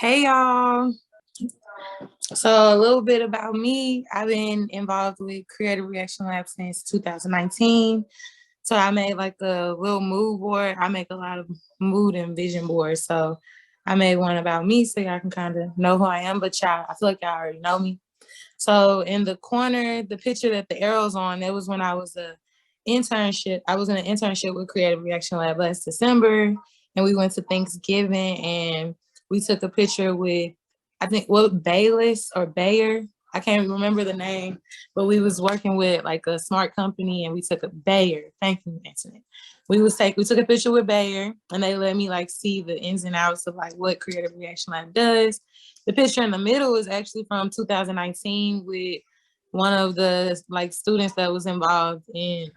Hey y'all. So a little bit about me. I've been involved with Creative Reaction Lab since 2019. So I made like a little mood board. I make a lot of mood and vision boards. So I made one about me so y'all can kind of know who I am. But y'all, I feel like y'all already know me. So in the corner, the picture that the arrow's on, that was when I was I was in an internship with Creative Reaction Lab last December. And we went to Thanksgiving and we took a picture with, I think, Bayless or Bayer. I can't remember the name, but we was working with like a smart company and we took a Bayer. Thank you, Antoinette. We took a picture with Bayer and they let me like see the ins and outs of like what Creative Reaction Lab does. The picture in the middle is actually from 2019 with one of the like students that was involved in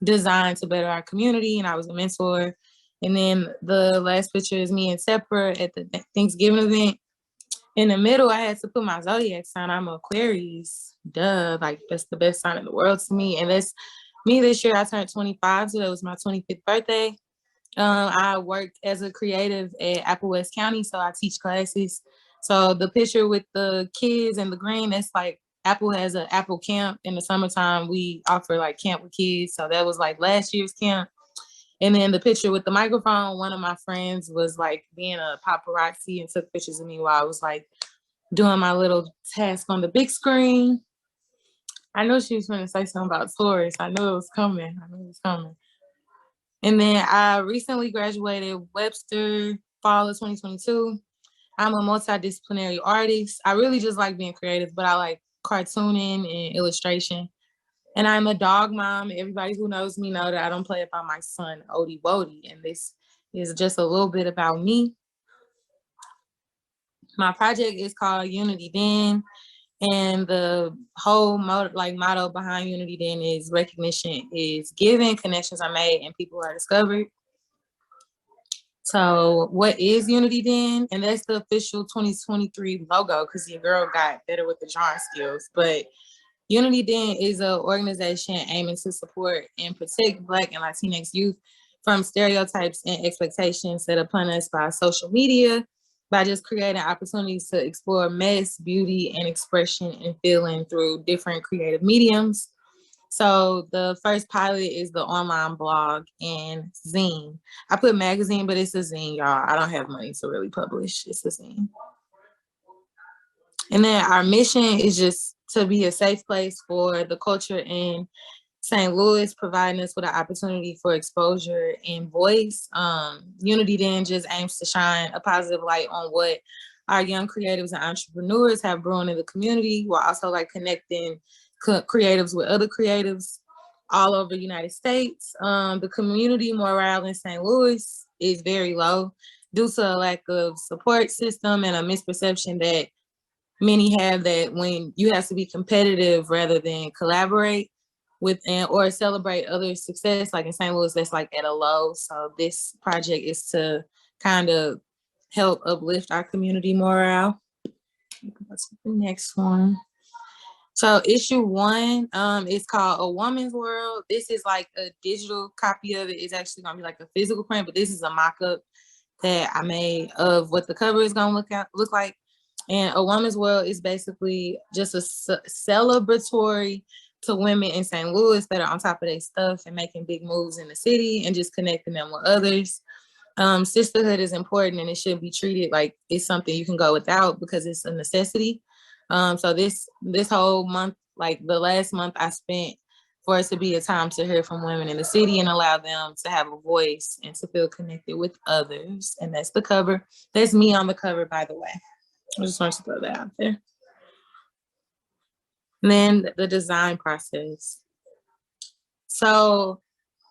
design to better our community, and I was a mentor. And then the last picture is me and Sepra at the Thanksgiving event. In the middle, I had to put my zodiac sign. I'm Aquarius. Duh, like that's the best sign in the world to me. And that's me this year. I turned 25, so that was my 25th birthday. I work as a creative at Apple West County, so I teach classes. So the picture with the kids and the green, that's like Apple has an Apple camp in the summertime. We offer like camp with kids. So that was like last year's camp. And then the picture with the microphone, one of my friends was like being a paparazzi and took pictures of me while I was like doing my little task on the big screen. I know she was going to say something about Taurus. I knew it was coming. And then I recently graduated Webster fall of 2022. I'm a multidisciplinary artist. I really just like being creative, but I like cartooning and illustration. And I'm a dog mom. Everybody who knows me know that I don't play about my son, Odie Wodie. And this is just a little bit about me. My project is called Unity Den. And the whole motto behind Unity Den is recognition is given, connections are made, and people are discovered. So what is Unity Den? And that's the official 2023 logo because your girl got better with the drawing skills. But Unity Den is an organization aiming to support and protect Black and Latinx youth from stereotypes and expectations set upon us by social media, by just creating opportunities to explore mess, beauty, and expression and feeling through different creative mediums. So the first pilot is the online blog and zine. I put magazine, but it's a zine, y'all. I don't have money to really publish. It's a zine. And then our mission is just to be a safe place for the culture in St. Louis, providing us with an opportunity for exposure and voice. Unity then just aims to shine a positive light on what our young creatives and entrepreneurs have brewing in the community, while also like connecting creatives with other creatives all over the United States. The community morale in St. Louis is very low due to a lack of support system and a misperception that many have that when you have to be competitive rather than collaborate with or celebrate other success, like in St. Louis, that's like at a low. So this project is to kind of help uplift our community morale. What's the next one? So issue 1 is called A Woman's World. This is like a digital copy of it. It's actually gonna be like a physical print, but this is a mock-up that I made of what the cover is gonna look like. And A Woman's World is basically just a celebratory to women in St. Louis that are on top of their stuff and making big moves in the city and just connecting them with others. Sisterhood is important and it should be treated like it's something you can go without because it's a necessity. So this whole month, like the last month I spent for us to be a time to hear from women in the city and allow them to have a voice and to feel connected with others. And that's the cover. That's me on the cover, by the way. I just wanted to throw that out there. And then the design process. So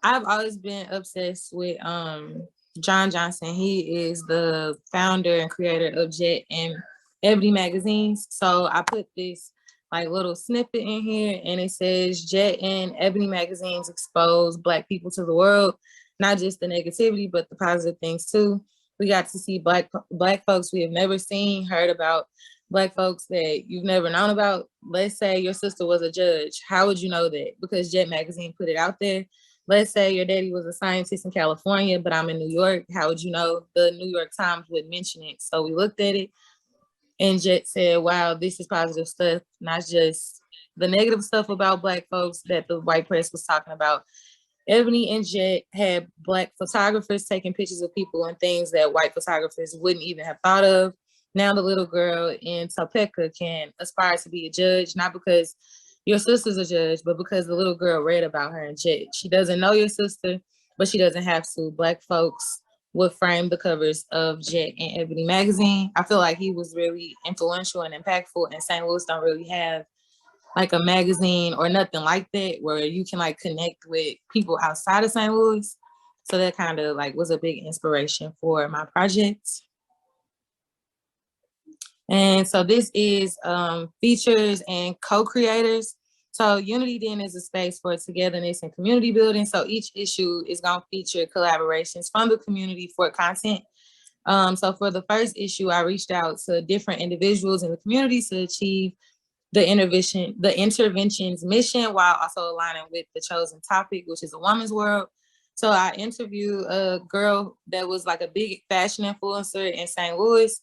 I've always been obsessed with John Johnson. He is the founder and creator of Jet and Ebony magazines. So I put this like little snippet in here and it says Jet and Ebony magazines expose Black people to the world, not just the negativity, but the positive things too. We got to see Black folks we have never seen, heard about, Black folks that you've never known about. Let's say your sister was a judge. How would you know that? Because Jet magazine put it out there. let's say your daddy was a scientist in California, but I'm in New York. How would you know? The New York Times would mention it. So we looked at it and Jet said, wow, this is positive stuff, not just the negative stuff about Black folks that the white press was talking about. Ebony and Jet had Black photographers taking pictures of people and things that white photographers wouldn't even have thought of. Now the little girl in Topeka can aspire to be a judge, not because your sister's a judge, but because the little girl read about her in Jet. She doesn't know your sister, but she doesn't have to. Black folks would frame the covers of Jet and Ebony magazine. I feel like he was really influential and impactful, and St. Louis don't really have like a magazine or nothing like that where you can like connect with people outside of St. Louis. So that kind of like was a big inspiration for my project. And so this is features and co-creators. So Unity then is a space for togetherness and community building. So each issue is going to feature collaborations from the community for content. So for the first issue, I reached out to different individuals in the community to achieve the intervention's mission while also aligning with the chosen topic, which is a woman's world. So I interviewed a girl that was like a big fashion influencer in St. Louis,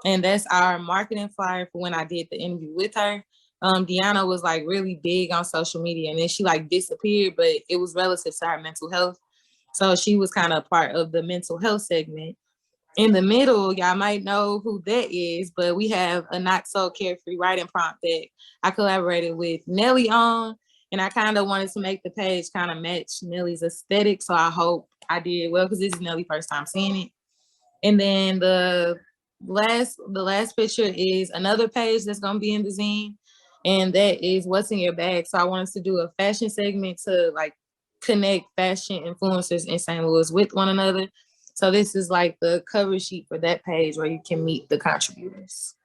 and that's our marketing flyer for when I did the interview with her. Deanna was like really big on social media, and then she like disappeared, but it was relative to her mental health. So she was kind of part of the mental health segment. In the middle, y'all might know who that is, but we have a not so carefree writing prompt that I collaborated with Nelly on, and I kind of wanted to make the page kind of match Nelly's aesthetic. So I hope I did well because this is Nelly's first time seeing it. And then the last picture is another page that's gonna be in the zine, and that is what's in your bag. So I wanted to do a fashion segment to like connect fashion influencers in St. Louis with one another. So this is like the cover sheet for that page where you can meet the contributors.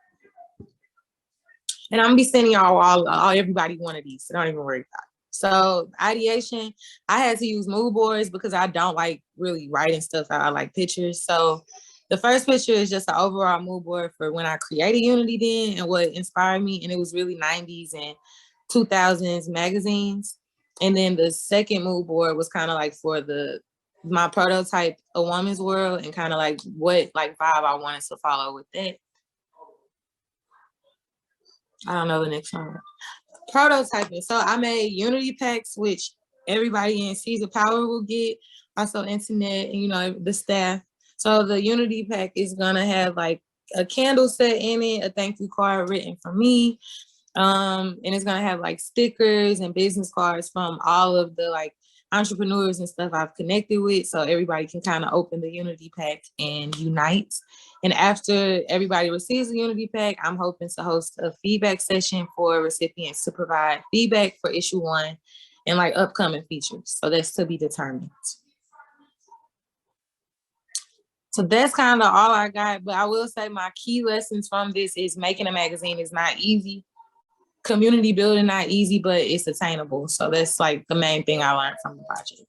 And I'm gonna be sending y'all all everybody one of these, so don't even worry about it. So ideation, I had to use mood boards because I don't like really writing stuff out. I like pictures. So the first picture is just an overall mood board for when I created Unity then and what inspired me. And it was really 90s and 2000s magazines. And then the second mood board was kind of like for my prototype, A Woman's World, and kind of like what like vibe I wanted to follow with that. I don't know the next one. Prototyping. So I made Unity packs, which everybody in Seas of Power will get. Also internet and, you know, the staff. So the Unity pack is gonna have like a candle set in it, a thank you card written for me. And it's gonna have like stickers and business cards from all of the like entrepreneurs and stuff I've connected with, so everybody can kind of open the Unity pack and unite. And after everybody receives the Unity pack, I'm hoping to host a feedback session for recipients to provide feedback for issue 1 and like upcoming features. So that's to be determined. So that's kind of all I got, but I will say my key lessons from this is making a magazine is not easy. Community building not easy, but it's attainable. So that's like the main thing I learned from the project.